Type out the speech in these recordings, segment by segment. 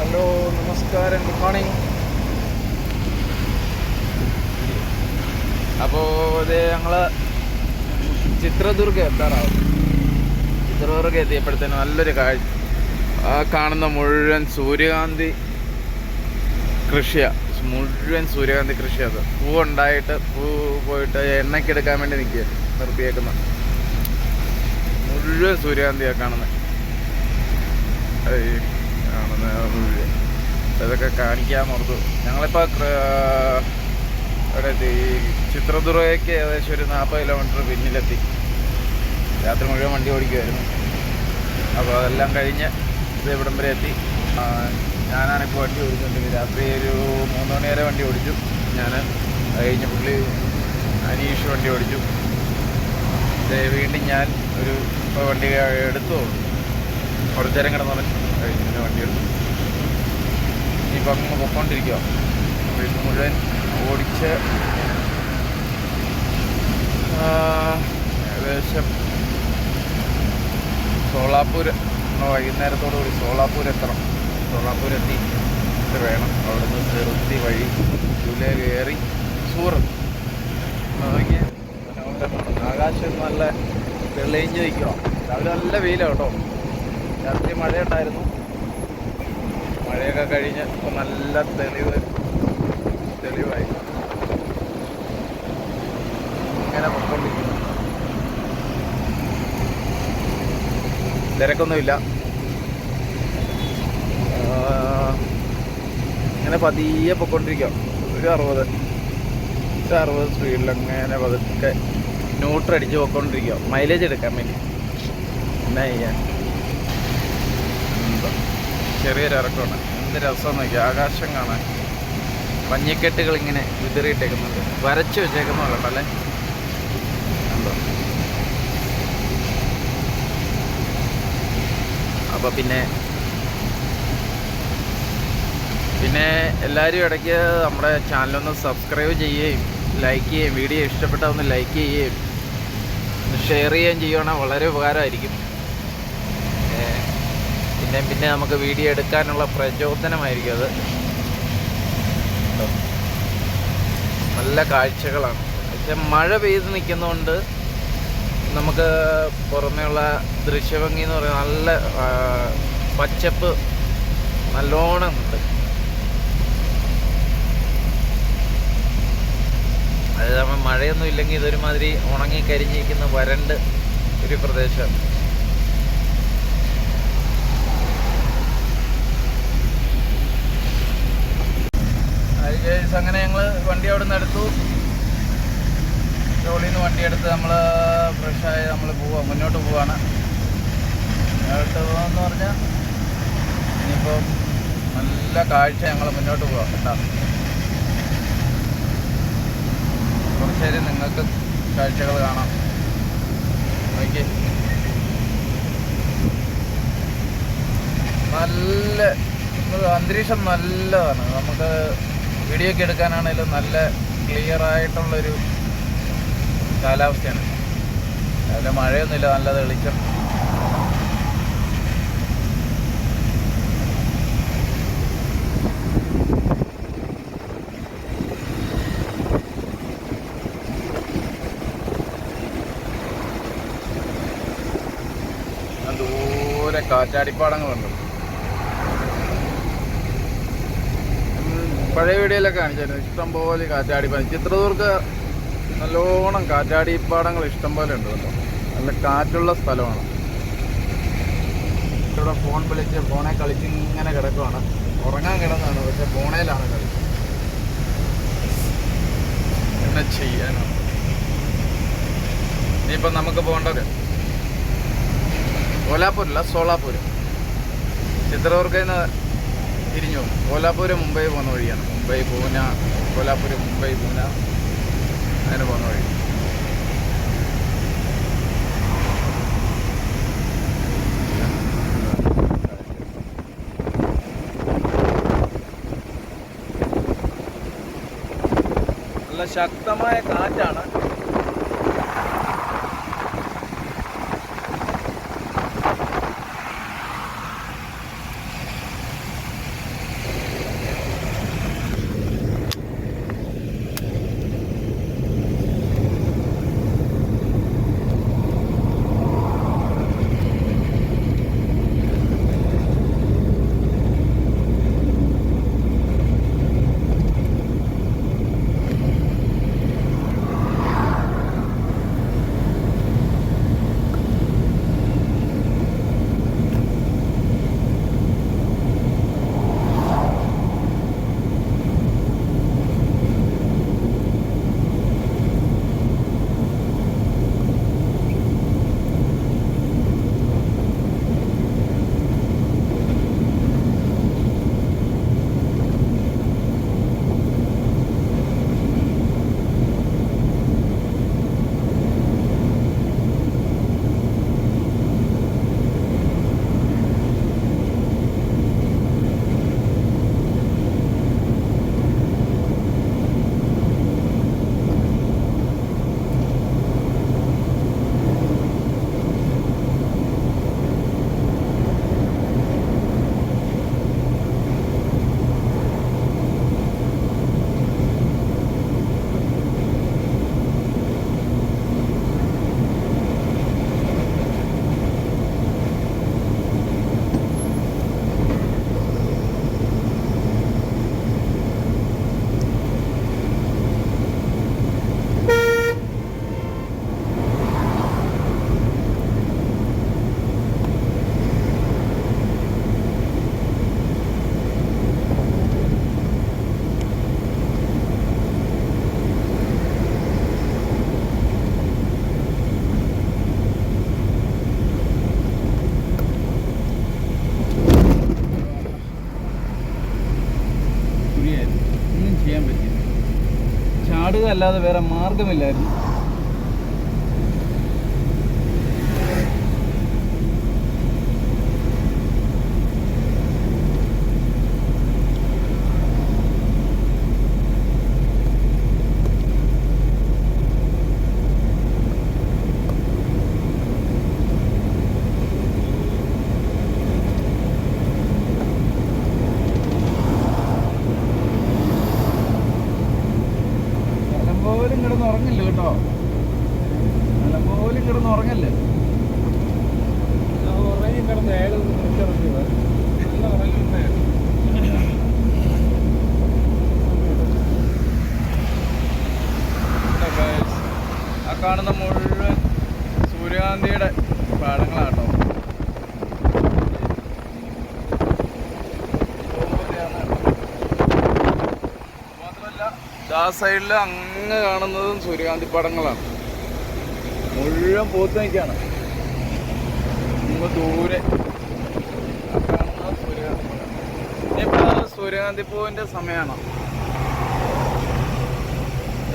Hello, നമസ്കാരം, good morning. അപ്പോൾ ഇത് ഞങ്ങൾ ചിത്രദുർഗ എത്താറാവും. ചിത്രദുർഗ എത്തിയപ്പോഴത്തേനും നല്ലൊരു കാഴ്ച. ആ കാണുന്ന മുഴുവൻ സൂര്യകാന്തി കൃഷിയാണ്. മുഴുവൻ സൂര്യകാന്തി കൃഷി. അത് പൂവുണ്ടായിട്ട് പൂ പോയിട്ട് എണ്ണയ്ക്കെടുക്കാൻ വേണ്ടി നിൽക്കുക, നിർത്തിയേക്കുന്ന മുഴുവൻ സൂര്യകാന്തിയാണ് കാണുന്നത്. മുഴുവൻ ഇതൊക്കെ കാണിക്കാൻ ഓർത്തു. ഞങ്ങളിപ്പോൾ ഇവിടെ എത്തി. ചിത്രദുർഗയ്ക്ക് ഏകദേശം ഒരു 40 കിലോമീറ്റർ പിന്നിലെത്തി. രാത്രി മുഴുവൻ വണ്ടി ഓടിക്കുമായിരുന്നു. അപ്പോൾ അതെല്ലാം കഴിഞ്ഞ് ഇത് ഇവിടം വരെ എത്തി. ഞാനാണിപ്പോൾ വണ്ടി ഓടിച്ചുകൊണ്ടിരിക്കുന്നത്. രാത്രി ഒരു 3 മണി വരെ വണ്ടി ഓടിച്ചു ഞാൻ. അത് കഴിഞ്ഞ് പുള്ളി അനീഷ് വണ്ടി ഓടിച്ചു. വീണ്ടും ഞാൻ ഒരു വണ്ടി എടുത്തു. കുറച്ച് നേരം കിടന്നു കഴിഞ്ഞ വണ്ടി എടുത്തു. ഇനിയിപ്പോൾ അങ്ങ് പൊയ്ക്കൊണ്ടിരിക്കുക. ഇത് മുഴുവൻ ഓടിച്ച് ഏകദേശം സോളാപ്പൂർ വൈകുന്നേരത്തോടുകൂടി സോളാപ്പൂർ എത്തണം. സോളാപ്പൂരെത്തി വേണം അവിടുന്ന് ചെറുത്തി വഴി ചുല കയറി സൂറത്ത് നോക്കി. ആകാശം നല്ല തെളിഞ്ഞ് നിൽക്കുക. രാവിലെ നല്ല വെയിലാണ് കേട്ടോ. രാത്രി മഴയുണ്ടായിരുന്നു. മഴയൊക്കെ കഴിഞ്ഞ് ഇപ്പോൾ നല്ല തെളിവായി ഇങ്ങനെ പൊയ്ക്കൊണ്ടിരിക്കുന്നു. തിരക്കൊന്നുമില്ല. ഇങ്ങനെ പതിയെ പൊയ്ക്കൊണ്ടിരിക്കാം. ഒരു 60 സ്പീഡിൽ അങ്ങനെ പതുക്കെ ന്യൂട്രടിച്ച് പൊയ്ക്കൊണ്ടിരിക്കുക, മൈലേജ് എടുക്കാൻ വേണ്ടി. എന്നാ ചെയ്യാൻ, ചെറിയൊരു ഇറക്കമാണ്. എന്ത് രസം നോക്കി ആകാശം കാണാൻ. മഞ്ഞക്കെട്ടുകൾ ഇങ്ങനെ വിതറിയിട്ടേക്കുന്നുണ്ട്, വരച്ച് വെച്ചേക്കുന്നുണ്ടല്ലേ. എന്തോ അപ്പോൾ പിന്നെ എല്ലാവരും ഇടയ്ക്ക് നമ്മുടെ ചാനലൊന്ന് സബ്സ്ക്രൈബ് ചെയ്യുകയും ലൈക്ക് ചെയ്യുകയും വീഡിയോ ഇഷ്ടപ്പെട്ടാൽ ഒന്ന് ലൈക്ക് ചെയ്യുകയും ഷെയർ ചെയ്യുകയും ചെയ്യുകയാണെങ്കിൽ വളരെ ഉപകാരമായിരിക്കും. പിന്നെ നമുക്ക് വീഡിയോ എടുക്കാനുള്ള പ്രചോദനമായിരിക്കും അത്. നല്ല കാഴ്ചകളാണ്. പക്ഷെ മഴ പെയ്ത് നിൽക്കുന്നതുകൊണ്ട് നമുക്ക് പുറമേയുള്ള ദൃശ്യഭംഗി എന്ന് പറയുന്നത് നല്ല പച്ചപ്പ് നല്ലോണം ഉണ്ട്. അത് നമ്മൾ മഴയൊന്നും ഇല്ലെങ്കിൽ ഇതൊരുമാതിരി ഉണങ്ങിക്കരിഞ്ഞിരിക്കുന്ന വരണ്ട് ഒരു പ്രദേശം. അങ്ങനെ ഞങ്ങൾ വണ്ടി അവിടെ നിന്ന് എടുത്തു. ജോലിയിൽ നിന്ന് വണ്ടിയെടുത്ത് നമ്മൾ ഫ്രഷായി നമ്മൾ മുന്നോട്ട് പോവാണ്. മുന്നോട്ട് പോകാമെന്ന് പറഞ്ഞാൽ ഇനിയിപ്പം നല്ല കാഴ്ച ഞങ്ങൾ മുന്നോട്ട് പോവാം കേട്ടോ. കുറച്ച് നേരം നിങ്ങൾക്ക് കാഴ്ചകൾ കാണാം. നോക്കി നല്ല അന്തരീക്ഷം നല്ലതാണ്. നമുക്ക് വീഡിയോ ഒക്കെ എടുക്കാനാണെങ്കിലും നല്ല ക്ലിയർ ആയിട്ടുള്ളൊരു കാലാവസ്ഥയാണ്. അതിൽ മഴയൊന്നുമില്ല, നല്ല തെളിച്ചം. ദൂരെ കാറ്റാടിപ്പാടങ്ങളുണ്ട്. പഴയ വീഡിയോയിലൊക്കെ കാണിച്ചായിരുന്നു ഇഷ്ടം പോലെ കാറ്റാടിപ്പാടം. ചിത്രദുർഗ നല്ലോണം കാറ്റാടിപ്പാടങ്ങൾ ഇഷ്ടം പോലെ ഉണ്ട് കേട്ടോ. നല്ല കാറ്റുള്ള സ്ഥലമാണ്. ഇവിടെ ഫോണെ കളിച്ച് ഇങ്ങനെ കിടക്കുവാണ്. ഉറങ്ങാൻ കിടന്നാണ്, പക്ഷെ ഫോണേലാണ് കളി. എന്നെ ചെയ്യാനാണ്. ഇനിയിപ്പം നമുക്ക് പോകേണ്ടത് കോലാപ്പൂരല്ല, സോളാപ്പൂർ. ചിത്രദുർഗയിൽ നിന്ന് തിരിഞ്ഞു കോലാപ്പൂർ മുംബൈ പോകുന്ന വഴിയാണ്. മുംബൈ പൂന, കോലാപ്പൂർ മുംബൈ പൂന അങ്ങനെ പോകുന്ന വഴി. നല്ല ശക്തമായ കാറ്റാണ്. ചാടുക അല്ലാതെ വേറെ മാർഗമില്ലായിരുന്നു. ഉറങ്ങില്ല കേട്ടോ, നല്ലപോലെ കിടന്ന് ഉറങ്ങല്ലേ. ഉറങ്ങി കിടന്ന് ആ കാണുന്ന മുഴുവൻ സൂര്യകാന്തിയുടെ പാടങ്ങളാട്ടോ. മാത്രമല്ല ആ സൈഡിൽ അങ്ങ് കാണുന്നതും സൂര്യകാന്തി പടങ്ങളാണ്. മുഴുവൻ പൂത്ത് നിൽക്കുകയാണ്. ദൂരെ കാണുന്നത് സൂര്യകാന്തി പടം. ഇനിയിപ്പോൾ സൂര്യകാന്തി പൂവിൻ്റെ സമയമാണ്.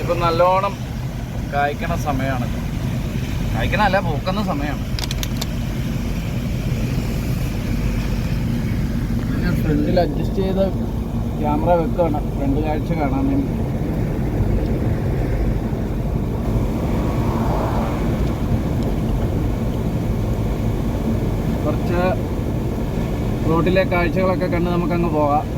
ഇപ്പം നല്ലോണം കായ്ക്കണ സമയമാണ്. കായ്ക്കണല്ല, പൂക്കുന്ന സമയമാണ്. ഞാൻ ഫ്രണ്ടിൽ അഡ്ജസ്റ്റ് ചെയ്ത് ക്യാമറ വെക്കുകയാണ് ഫ്രണ്ട് കാഴ്ച കാണാൻ വേണ്ടി. കുറച്ച് റോഡിലെ കാഴ്ചകളൊക്കെ കണ്ട് നമുക്കങ്ങ് പോകാം.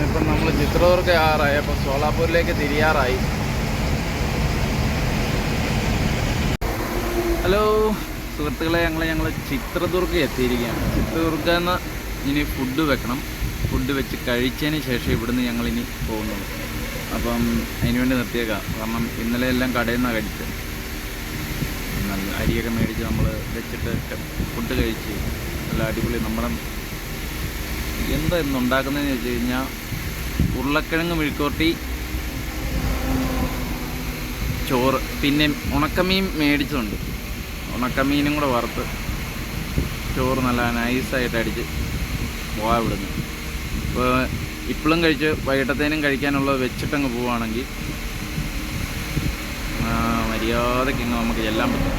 ഇപ്പം നമ്മൾ ചിത്രദുർഗ ആറായി, അപ്പം സോളാപൂരിലേക്ക് തിരിയാറായി. ഹലോ സുഹൃത്തുക്കളെ, ഞങ്ങൾ ചിത്രദുർഗ എത്തിയിരിക്കുകയാണ്. ചിത്രദുർഗ എന്ന് ഇനി ഫുഡ് വെക്കണം. ഫുഡ് വെച്ച് കഴിച്ചതിന് ശേഷം ഇവിടുന്ന് ഞങ്ങളിനി പോകുന്നത്. അപ്പം അതിനുവേണ്ടി നിർത്തിയേക്കാം. കാരണം ഇന്നലെ എല്ലാം കടയിൽ നിന്നാണ് കഴിച്ചത്. നല്ല അരിയൊക്കെ മേടിച്ച് നമ്മൾ വെച്ചിട്ട് ഫുഡ് കഴിച്ച് നല്ല അടിപൊളി. നമ്മുടെ എന്താ ഇന്ന് ഉണ്ടാക്കുന്നതെന്ന് വെച്ച് കഴിഞ്ഞാൽ ഉരുളക്കിഴങ്ങ് മെഴുക്കുവരട്ടി, ചോറ്, പിന്നെ ഉണക്കമീൻ മേടിച്ചതുണ്ട്. ഉണക്കമീനും കൂടെ വറുത്ത് ചോറ് നല്ല നൈസായിട്ട് അടിച്ച് പോകാൻ വിടുന്നു. ഇപ്പോൾ ഇപ്പോഴും കഴിച്ച് വൈകിട്ടത്തേനും കഴിക്കാനുള്ളത് വെച്ചിട്ടങ്ങ് പോവുകയാണെങ്കിൽ മര്യാദയ്ക്ക് ഇങ്ങ് നമുക്ക് ചെല്ലാൻ പറ്റും.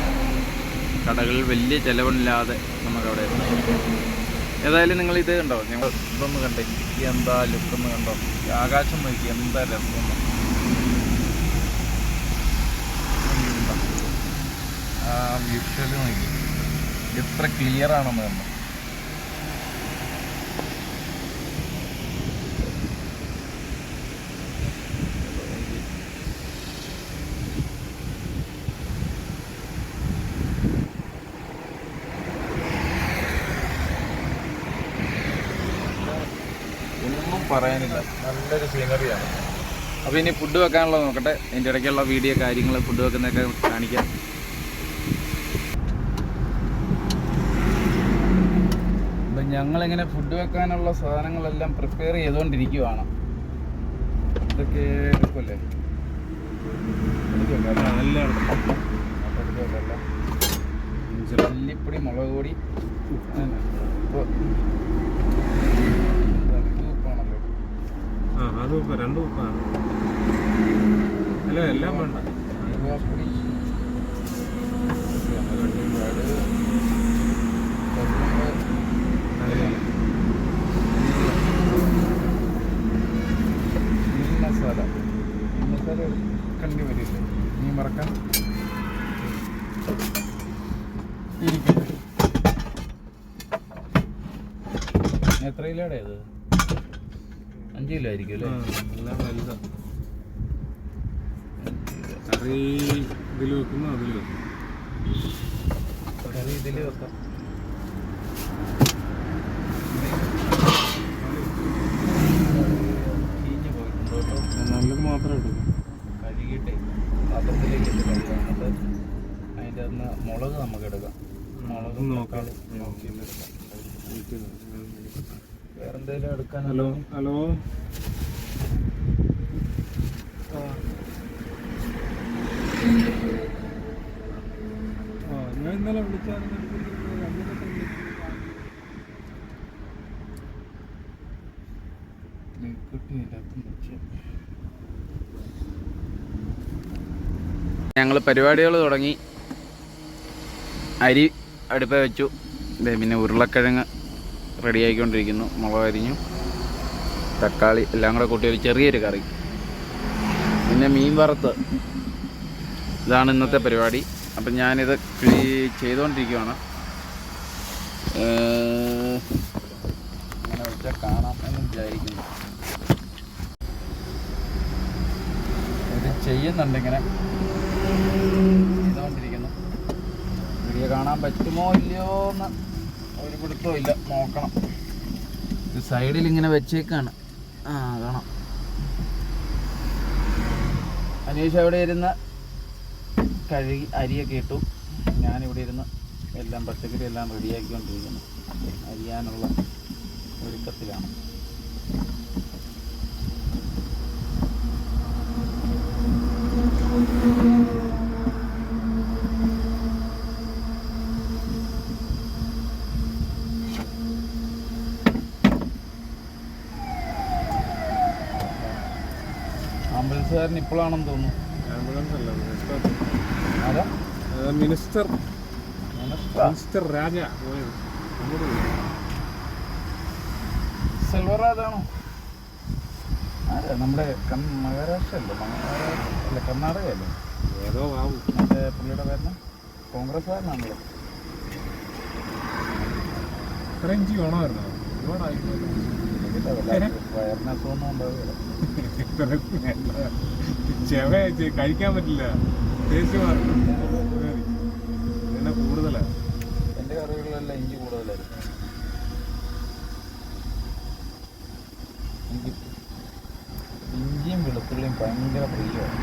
കടകളിൽ വലിയ ചിലവില്ലാതെ നമുക്കവിടെ എത്താം. ഏതായാലും നിങ്ങളിത് കണ്ടോ, ഞങ്ങൾ ഇതൊന്ന് കണ്ടേ, എന്താ ലുക്കൊന്ന് കണ്ടോ, ആകാശം നോക്കി എന്താ രസം. ആ വിഷ്വൽ നോക്കി എത്ര ക്ലിയർ ആണെന്ന് കണ്ടോ. ഒന്നും പറയാനില്ല, നല്ലൊരു സീനറിയാണ്. അപ്പോൾ ഇനി ഫുഡ് വെക്കാനുള്ളത് നോക്കട്ടെ. അതിൻ്റെ ഇടയ്ക്കുള്ള വീഡിയോ കാര്യങ്ങൾ ഫുഡ് വെക്കുന്നതൊക്കെ കാണിക്കാം. അപ്പം ഞങ്ങളിങ്ങനെ ഫുഡ് വെക്കാനുള്ള സാധനങ്ങളെല്ലാം പ്രിപ്പയർ ചെയ്തുകൊണ്ടിരിക്കുകയാണ്. ഇതൊക്കെ എടുക്കുമല്ലേ, മല്ലിപ്പൊടി, മുളക് പൊടി, ഇപ്പോൾ അത് ഉപ്പ്, രണ്ട് ഉപ്പാണ്. അല്ല എല്ലാം വേണ്ട. പൊടി, മസാല എടുക്കേണ്ടി വരില്ലേ മീൻ വറക്കാൻ. എത്ര കിലോയുടെ ഇത്? 5 കിലോ ആയിരിക്കും അല്ലേ? എല്ലാം വലുതാ. കറി ഇതിൽ വെക്കുന്നു, അതിൽ വെക്കും. കറി ഇതിൽ വെക്കാം. മുളക് നമുക്ക് എടുക്കാം. മുളക് നോക്കാം. വേറെ എന്തെങ്കിലും എടുക്കാൻ? ഹലോ ഹലോ, ഞാൻ ഇന്നലെ വിളിച്ചായിരുന്നു. ഞങ്ങൾ പരിപാടികൾ തുടങ്ങി. അരി അടുപ്പ വെച്ചു. പിന്നെ ഉരുളക്കിഴങ്ങ് റെഡിയാക്കിക്കൊണ്ടിരിക്കുന്നു. മുളക് അരിഞ്ഞു, തക്കാളി എല്ലാം കൂടെ കൂട്ടി ഒരു ചെറിയൊരു കറി, പിന്നെ മീൻ വറുത്ത്. ഇതാണ് ഇന്നത്തെ പരിപാടി. അപ്പം ഞാനിത് ചെയ്തുകൊണ്ടിരിക്കുകയാണ്. ഇങ്ങനെ വെച്ചാൽ കാണാം എന്ന് വിചാരിക്കുന്നു. ഇത് ചെയ്യുന്നുണ്ട്, ഇങ്ങനെ ചെയ്തുകൊണ്ടിരിക്കുന്നു. വീഡിയോ കാണാൻ പറ്റുമോ ഇല്ലയോ എന്ന് ഒരു പിടുത്തവും ഇല്ല, നോക്കണം. ഇത് സൈഡിൽ ഇങ്ങനെ വെച്ചേക്കാണ്. കാണാം. അനീഷ് അവിടെ ഇരുന്ന് കഴുകി അരിയൊക്കെ ഇട്ടു. ഞാനിവിടെ ഇരുന്ന് എല്ലാം പച്ചക്കറി എല്ലാം റെഡിയാക്കിക്കൊണ്ടിരിക്കുന്നു. അരിയാനുള്ള ഒരുക്കത്തിലാണ്. ആംബുലൻസുകാരൻ ഇപ്പോഴാണെന്ന് തോന്നുന്നു. ആംബുലൻസ് അല്ല, ആരാ? മിനിസ്റ്റർ രാജ പോയത്. സെൽവറാജാണോ? ആരാ? നമ്മുടെ മഹാരാഷ്ട്ര അല്ലേ? അല്ല, കർണാടക അല്ലേ? ഏതോ ആവും. മറ്റേ പുള്ളിയുടെ പേരിന് കോൺഗ്രസ്സുകാരനാണല്ലോ. ഇത്രയും ഇഞ്ചി വേണമായിരുന്നോ? ഒരുപാടായിപ്പോയി. വയറിന് അസുഖമൊന്നും ഉണ്ടാവുകയില്ല. ചെവ കഴിക്കാൻ പറ്റില്ല. പിന്നെ കൂടുതലാണ്. എൻ്റെ കറികളിലെല്ലാം ഇഞ്ചി കൂടുതലായിരുന്നു. എനിക്ക് ഇഞ്ചിയും വെളുത്തുള്ളിയും ഭയങ്കര പ്രിയമാണ്.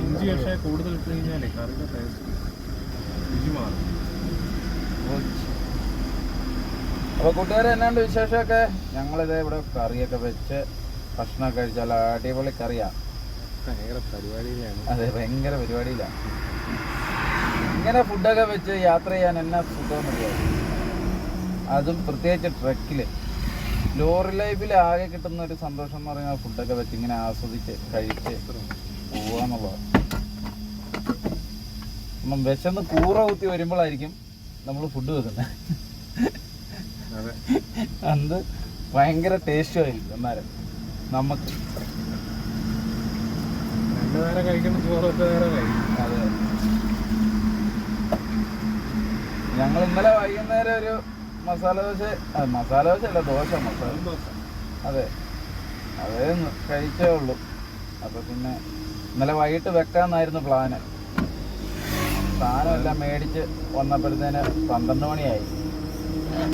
ഇഞ്ചി പക്ഷേ കൂടുതൽ ഇട്ട് കഴിഞ്ഞാലേ കറിയുടെ ടേസ്റ്റ് രുചി മാറും. അപ്പോൾ കൂട്ടുകാരെ, എന്നാണ്ട് വിശേഷമൊക്കെ? ഞങ്ങളിത് ഇവിടെ കറിയൊക്കെ വെച്ച് ഭക്ഷണമൊക്കെ കഴിച്ചാൽ അടിപൊളി കറിയാണ്. ഭയങ്കര പരിപാടിയിലാണ്. അതെ, ഭയങ്കര പരിപാടിയിലാണ്. ഇങ്ങനെ ഫുഡൊക്കെ വെച്ച് യാത്ര ചെയ്യാൻ എന്നാ സുഖമെന്നറിയാം. അതും പ്രത്യേകിച്ച് ട്രക്കിൽ, ലോറി ലൈഫിൽ ആകെ കിട്ടുന്ന ഒരു സന്തോഷം എന്ന് പറയുന്നത് ഫുഡൊക്കെ വെച്ച് ഇങ്ങനെ ആസ്വദിച്ച് കഴിച്ച് പോവാന്നുള്ളതാണ്. അപ്പം വിശന്ന് കൂറ കുത്തി വരുമ്പോഴായിരിക്കും നമ്മൾ ഫുഡ് വെക്കുന്നത്. അത് ഭയങ്കര ടേസ്റ്റും ആയിരിക്കും. എന്നാലും നമുക്ക് രണ്ടുപേരെ കഴിക്കുന്ന ചോറൊക്കെ വേറെ കഴിക്കും. അതെ, ഞങ്ങൾ ഇന്നലെ വൈകുന്നേരം ഒരു മസാല ദോശ അല്ല, ദോശ മസാല ദോശ, അതെ അതേ കഴിച്ചേ ഉള്ളൂ. അപ്പോൾ പിന്നെ ഇന്നലെ വൈകിട്ട് വെക്കാമെന്നായിരുന്നു പ്ലാന്. സാധനമെല്ലാം മേടിച്ച് വന്നപ്പോഴത്തേന് 12 മണിയായി.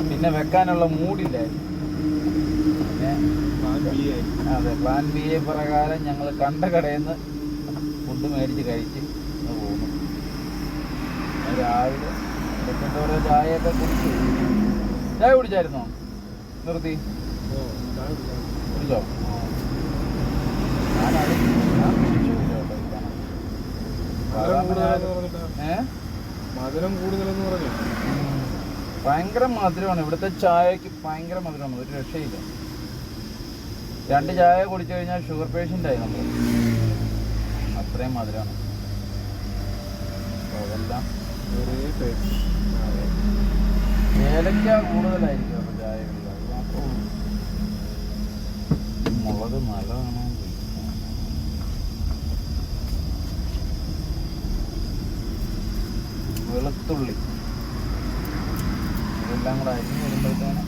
പിന്നെ വെക്കാനുള്ള മൂഡില്ലായിരുന്നു. പിന്നെ അതെ, പ്ലാൻ ബി എ പ്രകാരം ഞങ്ങൾ കണ്ട കടയിൽ നിന്ന് ഫുഡ് മേടിച്ച് കഴിച്ച് പോകുന്നു. രാവിലെ ഓരോ ചായയൊക്കെ കുടിച്ചു. ചായ കുടിച്ചായിരുന്നോ? നിർത്തി കുടിച്ചോ? മധുരം കൂടുതലെന്ന് പറഞ്ഞു. ഭയങ്കര മധുരമാണ് ഇവിടുത്തെ ചായക്ക്. ഭയങ്കര മധുരമാണ്, ഒരു രക്ഷയില്ല. 2 ചായ കുടിച്ചു കഴിഞ്ഞാൽ ഷുഗർ പേഷ്യൻ്റായി നമ്മൾ. അത്രയും മധുരമാണ്. അതെല്ലാം ഏലക്ക കൂടുതലായിരിക്കും അപ്പോൾ ചായകളിൽ. അത് മാത്രമേ ഉള്ളൂ. മുളക് നല്ലതാണ്. വെളുത്തുള്ളി ഇതെല്ലാം കൂടെ അരിഞ്ഞ് വരുമ്പോഴത്തേന്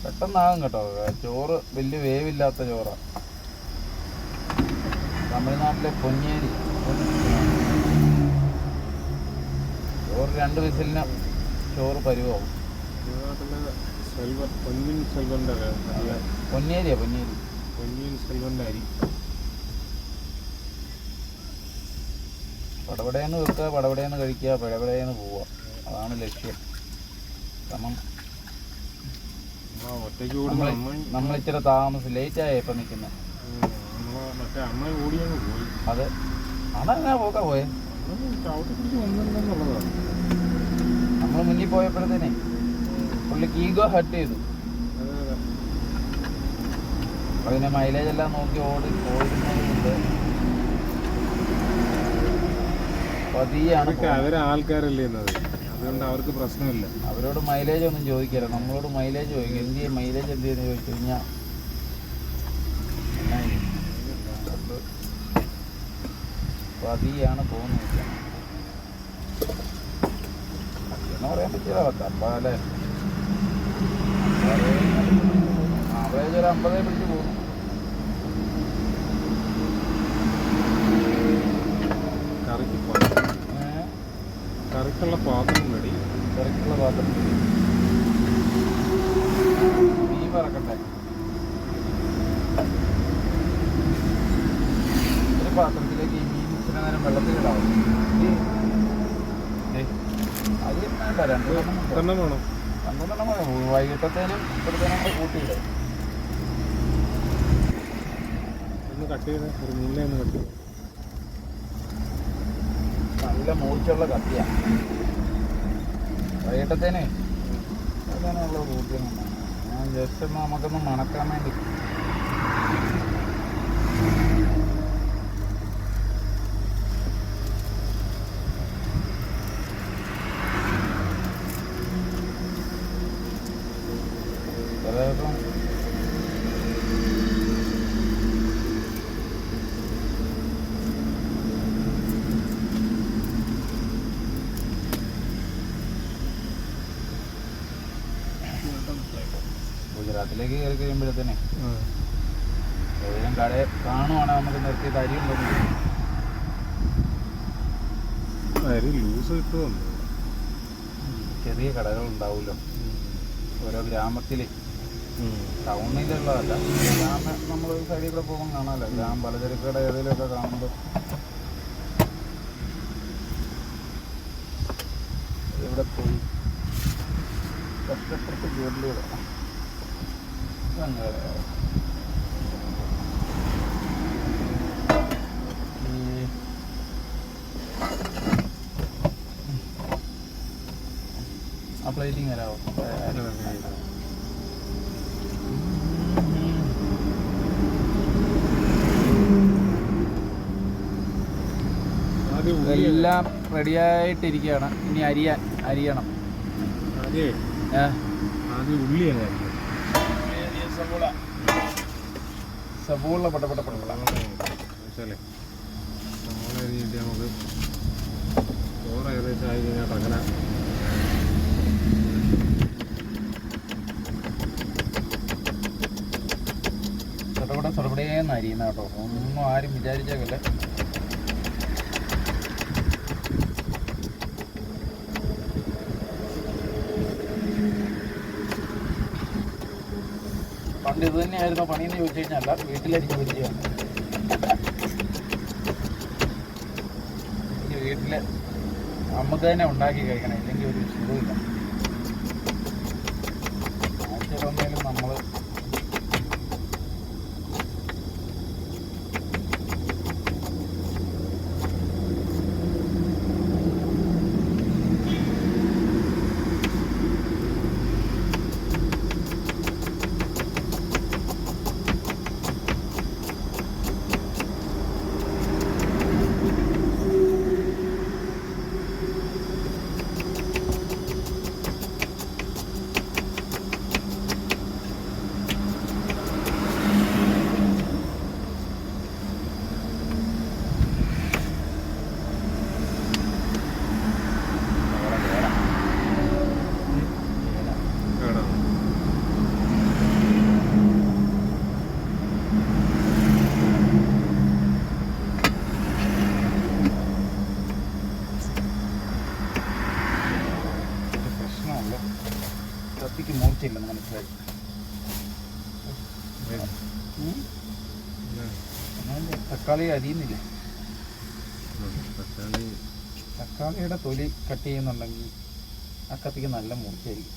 പെട്ടെന്നാകും കേട്ടോ. ചോറ് വലിയ വേവില്ലാത്ത ചോറാണ്. തമിഴ്നാട്ടിലെ പൊന്നേരി ചോറ് 2 വിസിലിന് ചോറ് പരുവാകും. സെൽവൻ പൊന്നിൻ സെൽവൻ്റെ നല്ല പൊന്നേരിയാ പൊന്നേരി. പൊന്നിൻ സെൽവൻ്റെ അരി. പടപടയെന്ന് വെക്കുക, പടപടയെന്ന് കഴിക്കുക, പടപടയെന്ന് പോവുക, അതാണ് ലക്ഷ്യം. കാരണം ഒറ്റയ്ക്ക് കൂടുമ്പോൾ നമ്മളിച്ചിരി താമസം ലേറ്റായി ഇപ്പം നിൽക്കുന്നത്. മറ്റേ അമ്മ ഓടിയങ്ങ് പോയി. അത് അതെന്നാ പോക്കാ പോയെ. ചവിട്ടി പിടിച്ച് വന്നിട്ടുണ്ടെന്നുള്ളതാണ്. നമ്മൾ മുന്നിൽ പോയപ്പോഴത്തേനെ പുള്ളിക്ക് ഈഗോ ഹർട്ട് ചെയ്തു. അതിൻ്റെ മൈലേജ് എല്ലാം നോക്കി ഓടുന്നതുകൊണ്ട് പതിയാണ്. അവരെ ആൾക്കാരല്ലേ എന്നത്, അതുകൊണ്ട് അവർക്ക് പ്രശ്നമില്ല. അവരോട് മൈലേജ് ഒന്നും ചോദിക്കില്ല, നമ്മളോട് മൈലേജ് ചോദിക്കും. എന്ത് ചെയ്യും മൈലേജ് എന്ത് ചെയ്യുന്നു ചോദിച്ചു കഴിഞ്ഞാൽ പതിയാണ് പോകുന്നത്. എന്ന് പറയാൻ പറ്റില്ല. കപ്പാലെ ആവറേജ് ഒരു 50 പിടിച്ച് പോകുന്നു. കറിക്കുള്ള പാത്രം റെഡി. കറിക്കുള്ള പാത്രം മീൻ പറക്കട്ടെ. ഒരു പാത്രത്തിലേക്ക് ഈ മീൻ ഇച്ചിരി നേരം വെള്ളത്തിലിടാവും. അത് വേണ്ട, തന്നെ വേണം. 2 വൈകിട്ടത്തേനും ഇപ്പോഴത്തേനും കൂടെ കൂട്ടിയിടും. ഒന്ന് കട്ട് ചെയ്ത് ഒരു മുന്നേ ഒന്ന് കട്ട് ചെയ്ത്. നല്ല മൂർച്ചയുള്ള കത്തിയാണ്. വൈകിട്ടത്തേനെ അതിനുള്ള കൂട്ടിയൊന്നും ഞാൻ ജസ്റ്റ് ഒന്ന് നമുക്കൊന്ന് മണക്കാൻ വേണ്ടി. ചിലപ്പം ഗുജറാത്തിലേക്ക് കയറി കഴിയുമ്പോഴത്തേനെ ഏതെങ്കിലും കട കാണുവാണെങ്കിൽ നമുക്ക് നിർത്തിയിട്ട് അരി ഉണ്ടെങ്കിൽ അരി ലൂസ് കിട്ടുമോ. ചെറിയ കടകൾ ഉണ്ടാവുമല്ലോ ഓരോ ഗ്രാമത്തിൽ, ടൗണിലുള്ളതല്ല. നമ്മൾ സൈഡിൽ കൂടെ പോകുമ്പോൾ കാണാമല്ലോ പലചരക്ക് കട ഏതെങ്കിലുമൊക്കെ കാണുമ്പോൾ. ഇവിടെ പോയി കഷ്ടപ്പെട്ട് ജോലി ചെയ്യണം. ആ പ്ലേറ്റിങ് തരാമോ? എല്ലാം റെഡിയായിട്ടിരിക്കുകയാണ്. ഇനി അരിയണം. ആദ്യം ഉള്ളിയാണ് സബോള പട്ടപ്പട്ട വെച്ചാലേ സബോള അരിഞ്ഞിട്ട് നമുക്ക് ചോറ് ഏകദേശം ആയി കഴിഞ്ഞാൽ ടകല ചെറുപടേന്ന് അരിയുന്ന കേട്ടോ. ഒന്നും ആരും വിചാരിച്ചേക്കല്ല. പണ്ട് ഇത് തന്നെയായിരുന്നു പണിയെന്ന് ചോദിച്ചു കഴിഞ്ഞാൽ വീട്ടിലരിഞ്ഞ് പരിചയമാണ്. ഇനി വീട്ടിൽ നമുക്ക് തന്നെ ഉണ്ടാക്കി കഴിക്കണം, ഇല്ലെങ്കിൽ ഒരു സുഖമില്ല. ആഴ്ചയിലൊന്നേലും നമ്മൾ തക്കാളി അരിയുന്നില്ല. തക്കാളി തക്കാളിയുടെ തൊലി കട്ട് ചെയ്യുന്നുണ്ടെങ്കിൽ ആ കത്തിക്ക് നല്ല മൂർച്ചയായിരിക്കും.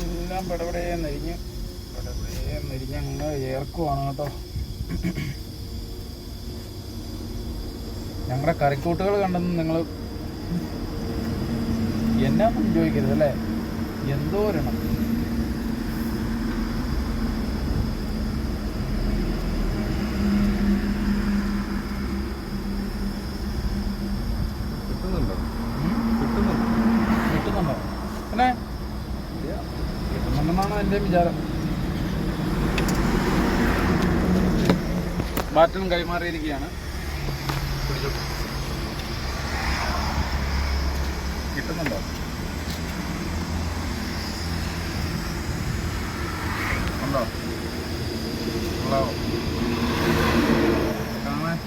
എല്ലാം പടപടേ നെരിഞ്ഞ് അങ്ങ് ചേർക്കുവാണ് കേട്ടോ. ഞങ്ങളുടെ കറിക്കൂട്ടുകൾ കണ്ടെന്ന് നിങ്ങൾ എന്നാന്നും ചോദിക്കരുത് അല്ലേ. എന്തോരണം കിട്ടുന്നുണ്ടോ? കിട്ടുന്നുണ്ടോ? അല്ലേ കിട്ടുന്നുണ്ടെന്നാണ് എൻ്റെ വിചാരം. ബാറ്റൻ കൈമാറിയിരിക്കുകയാണ്. കിട്ടുന്നുണ്ടോ? ഉണ്ടോ? ഉള്ളാവോ? കാണാൻ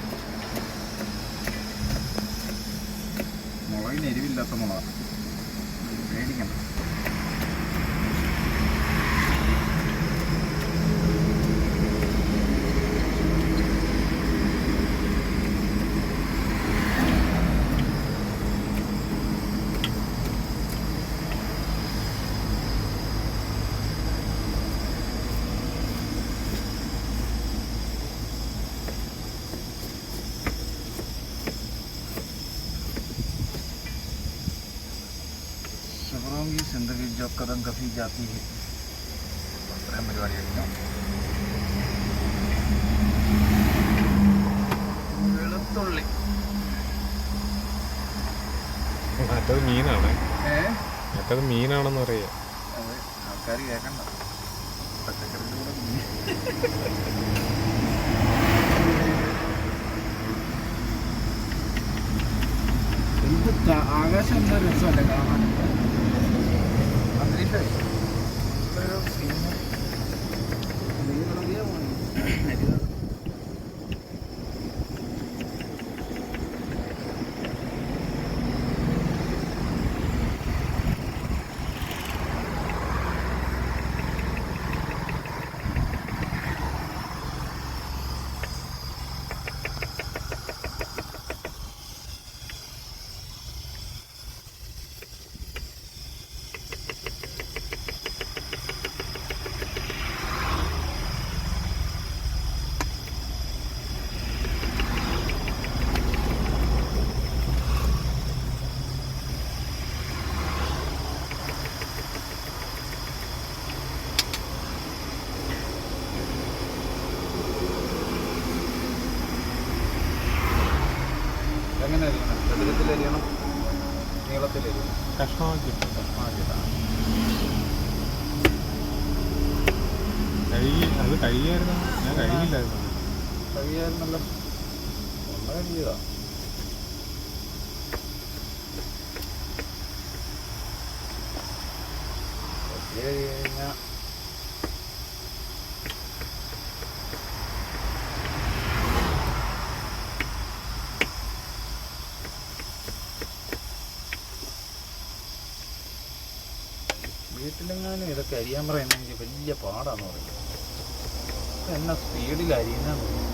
മുളകിന് എരിവില്ലാത്ത മുളകാണ്, പേടിക്കണം. खबरों की जिंदगी जो कदम कभी जाती है. അത്രയും പരിപാടി കഴിഞ്ഞു. വെളുത്തുള്ളി മറ്റത് മീനാണ്. മറ്റത് മീനാണെന്ന് പറയാ. അതെ, ആൾക്കാർ കേൾക്കണ്ട. പച്ചക്കറിയുടെ കൂടെ മീൻ. എന്ത് ആകാശം എന്താ രസമല്ലേ കാണാൻ. അന്തരീക്ഷമായി എങ്ങനെ അരിയണം? ചതുരത്തിലരിയണം, നീളത്തിലരിയണം, കഷ്ണമാക്കിയിട്ടുണ്ട്. കഷ്ണമാക്കിയിട്ടാണ്. അത് കഴിയായിരുന്നു. ഞാൻ കഴിയില്ലായിരുന്നു. കഴിയായിരുന്നല്ലോ, ഒന്ന് കഴിയതാ. കഴിഞ്ഞാൽ വീട്ടിലെങ്ങാനും ഇതൊക്കെ അരിയാൻ പറയുന്നെങ്കിൽ വലിയ പാടാന്ന് പറയുന്നത്. എന്നാ സ്പീഡിൽ അരിയുന്നതെന്ന് പറയും.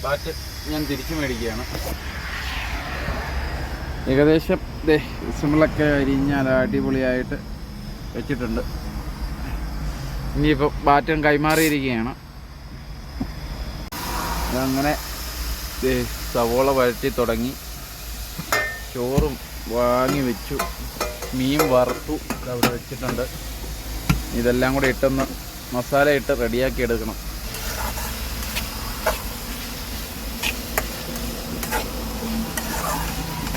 ബാറ്റ് ഞാൻ തിരിച്ചു മേടിക്കുകയാണ്. ഏകദേശം സിമ്പിളൊക്കെ അരിഞ്ഞാൽ അടിപൊളിയായിട്ട് വെച്ചിട്ടുണ്ട്. ഇനിയിപ്പോൾ ബാറ്റം കൈമാറിയിരിക്കുകയാണ്. അങ്ങനെ സവോള വഴറ്റി തുടങ്ങി. ചോറും വാങ്ങി വെച്ചു, മീൻ വറുത്തു അവിടെ വെച്ചിട്ടുണ്ട്. ഇതെല്ലാം കൂടെ ഇട്ടൊന്ന് മസാല ഇട്ട് റെഡിയാക്കി എടുക്കണം.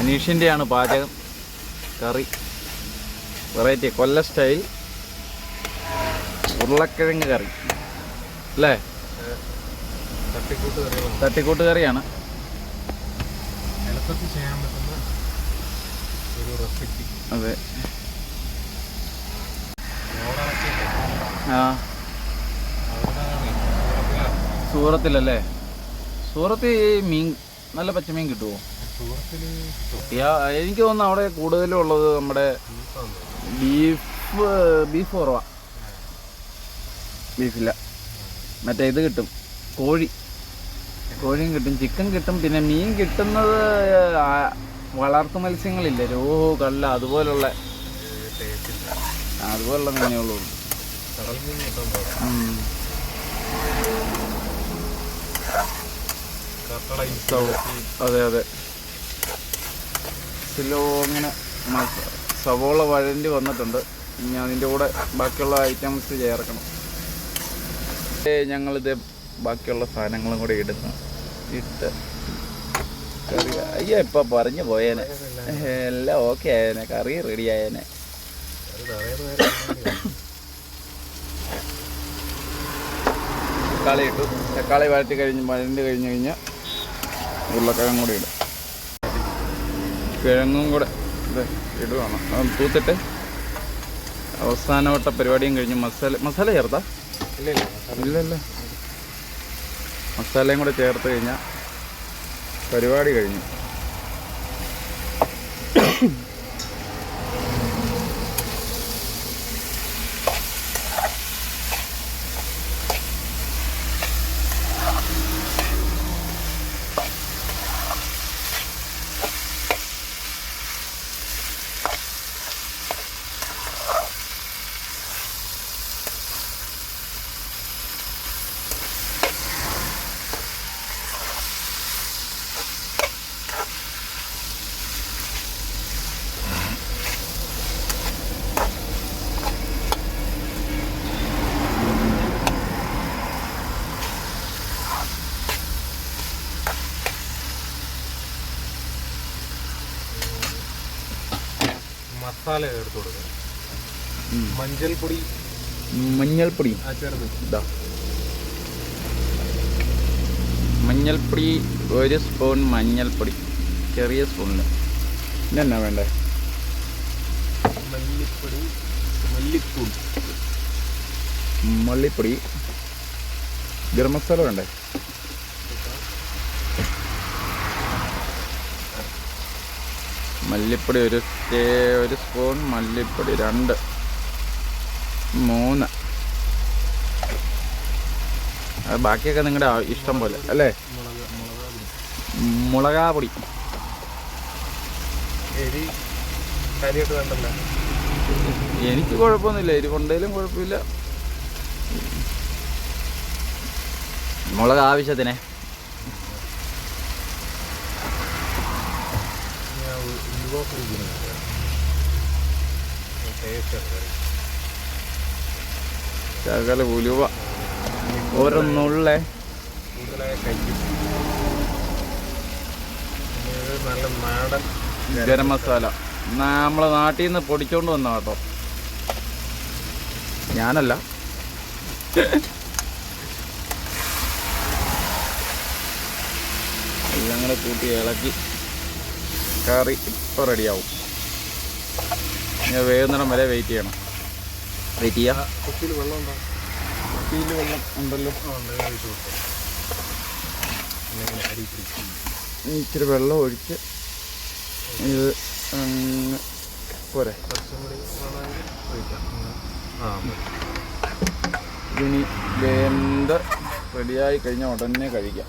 അനീഷിൻ്റെയാണ് പാചകം. കറി വെറൈറ്റി കൊല്ല സ്റ്റൈൽ ഉരുളക്കിഴങ്ങ് കറി അല്ലേ? തട്ടിക്കൂട്ട് കറിയാണ്. എളുപ്പത്തിൽ ചെയ്യാൻ പറ്റുന്ന ഒരു റെസിപ്പി. അതെ. ആ സൂറത്തിലല്ലേ? സൂറത്ത് മീൻ നല്ല പച്ചമീൻ കിട്ടുമോ? എനിക്ക് തോന്നുന്നു അവിടെ കൂടുതലും ഉള്ളത് നമ്മുടെ ബീഫ് കുറവാ. ബീഫില്ല, മറ്റേ ഇത് കിട്ടും, കോഴിയും കിട്ടും, ചിക്കൻ കിട്ടും. പിന്നെ മീൻ കിട്ടുന്നത് വളർത്തു മത്സ്യങ്ങളില്ലേ, രോഹു, കള്ള, അതുപോലുള്ള മീനുകളുള്ളൂ. അതെ അതെ. കിലോ അങ്ങനെ സവോള വഴണ്ടി വന്നിട്ടുണ്ട്. ഇനി അതിൻ്റെ കൂടെ ബാക്കിയുള്ള ഐറ്റംസ് ചേർക്കണം. ഞങ്ങളിത് ബാക്കിയുള്ള സാധനങ്ങളും കൂടെ ഇട്ട് കറി. അയ്യോ ഇപ്പം പറഞ്ഞു പോയേനെ, എല്ലാം ഓക്കെ ആയേനെ, കറി റെഡി ആയേനെ. തക്കാളി ഇട്ടു. തക്കാളി വഴറ്റി കഴിഞ്ഞ് കഴിഞ്ഞാൽ ഉരുളക്കിഴങ്ങും കൂടെ ഇടും. കിഴങ്ങും കൂടെ ഇടുവാണ്. അത് തൂത്തിട്ട് അവസാനവട്ട പരിപാടിയും കഴിഞ്ഞ് മസാല ചേർത്താ? ഇല്ലല്ല, മസാലയും കൂടെ ചേർത്ത് കഴിഞ്ഞാൽ പരിപാടി കഴിഞ്ഞു. മസാല ചേർത്ത് കൊടുക്കുക. മഞ്ഞൾപ്പൊടി ചേർത്ത്. മഞ്ഞൾപ്പൊടി 1 സ്പൂൺ മഞ്ഞൾപ്പൊടി, ചെറിയ സ്പൂണിൽ. പിന്നെ എന്നാ വേണ്ടേ? മല്ലിപ്പൊടി. ഗരം മസാല വേണ്ടേ? മല്ലിപ്പൊടി 1 സ്പൂൺ, മല്ലിപ്പൊടി 2, 3. അത് ബാക്കിയൊക്കെ നിങ്ങളുടെ ഇഷ്ടം പോലെ അല്ലേ? മുളകാപ്പൊടി. എനിക്ക് കുഴപ്പമൊന്നുമില്ല, എരിവുണ്ടെങ്കിലും കുഴപ്പമില്ല. മുളക് ആവശ്യത്തിനെ. ശകല ഉലുവ ഓരോന്നുള്ളേ. നല്ല നാടൻ ഗരം മസാല നമ്മളെ നാട്ടിൽ നിന്ന് പൊടിച്ചോണ്ട് വന്ന കേട്ടോ, ഞാനല്ല. എല്ലാം കൂടെ കൂട്ടി ഇളക്കി കറി ഇപ്പോൾ റെഡിയാവും. ഞാൻ വേകുന്നിടം വരെ വെയിറ്റ് ചെയ്യാം. കുപ്പിയിൽ വെള്ളം ഉണ്ടോ? കുപ്പിയിൽ വെള്ളം ഉണ്ടല്ലോ. ഇച്ചിരി വെള്ളം ഒഴിച്ച് ഇത് പോരെ. ഇനി വെന്ത് റെഡിയായി കഴിഞ്ഞാൽ ഉടനെ കഴിക്കാം.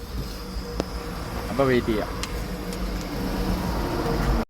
അപ്പോൾ വെയിറ്റ് ചെയ്യാം.